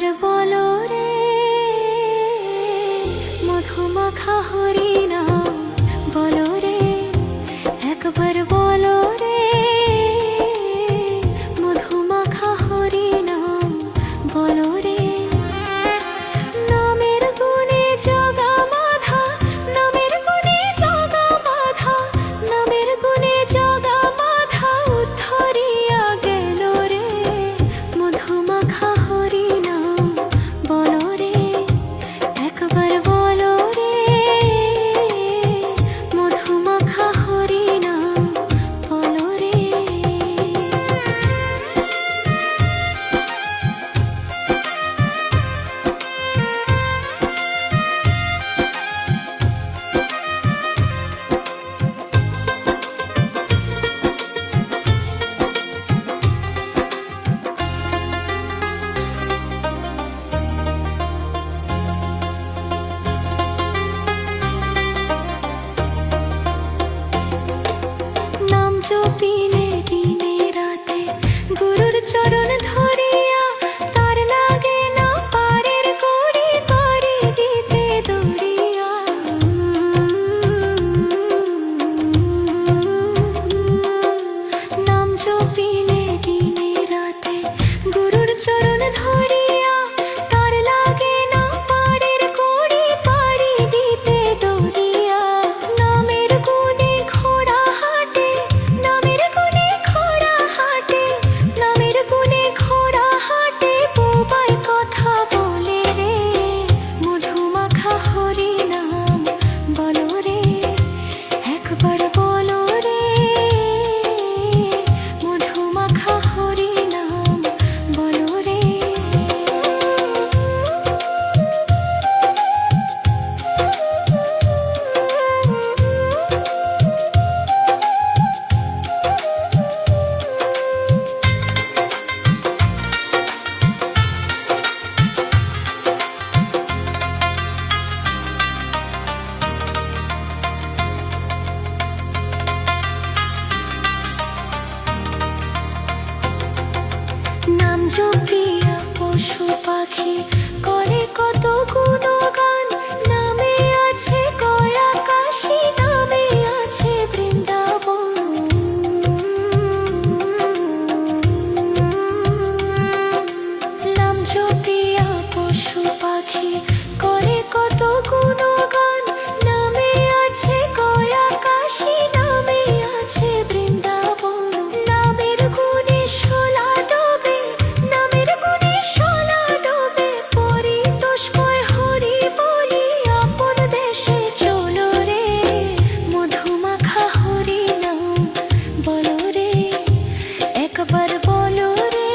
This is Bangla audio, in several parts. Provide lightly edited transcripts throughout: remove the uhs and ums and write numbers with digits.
একবার বলো রে মধুমাখা হরিনাম বলো রে, একবার বলো রে মধুমাখা হরিনাম বলো রে। নামের গুণে জগা মাধা, নামের গুণে জগা মাধা, নামের গুণে জগা মাধা উদ্ধরিয়া গেল রে মধুমাখা হরিনাম বলো রে, একবার বলো রে মধুমাখা হরিনাম বলো রে। নাম জপিলে দিনে রাতে গুরুর চরণ ধরিয়া, তার লাগে না পারের কড়ি পারি দিতে দরিয়া। নাম জপিলে দিনে রাতে গুরুর চরণ ধরিয়া, তার লাগে না পারের কড়ি পারি দিতে দরিয়া। নামের গুণে ঘোড়া হাটে, নামের গুণে ঘোড়া হাটে, নামের গুণে ঘোড়া হাটে, বোবাই কথা বলে রে মধুমাখা হরিনাম বলো রে, একবার বলো রে মধুমাখা হরিনাম বলো রে। নাম জপিয়া পশু পাখি করে কত গুণগান, নামে আছে গয়া কাশী, নামে আছে বৃন্দাবন। নাম জপিয়া পশু পাখি করে কত গুণগান, নামে আছে গয়া কাশী, নামে আছে বৃন্দাবন। নামের গুণে শোলা ডোবে, নামের গুণে শোলা ডোবে, পরিতোষ কয় হরি বলি আপন দেশে চলো রে মধুমাখা হরিনাম বলো রে, একবার বলো রে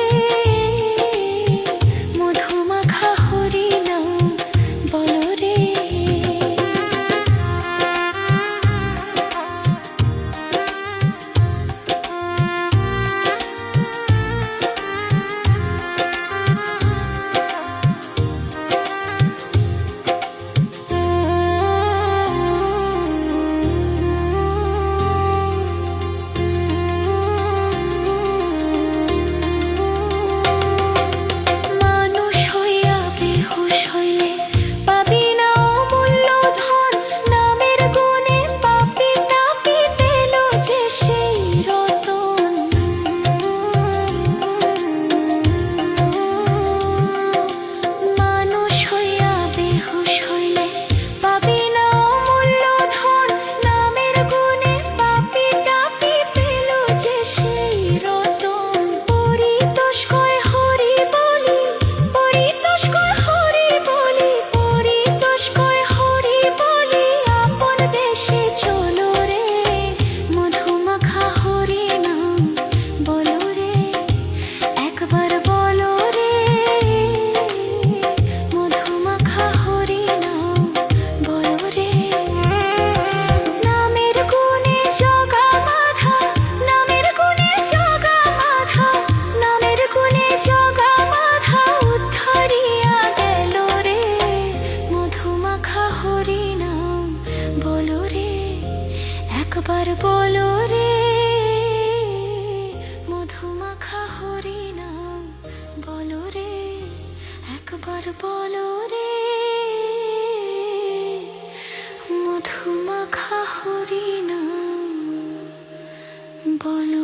মধুমাখা এবার বলো রে মধুমাখা হরিনাম বলো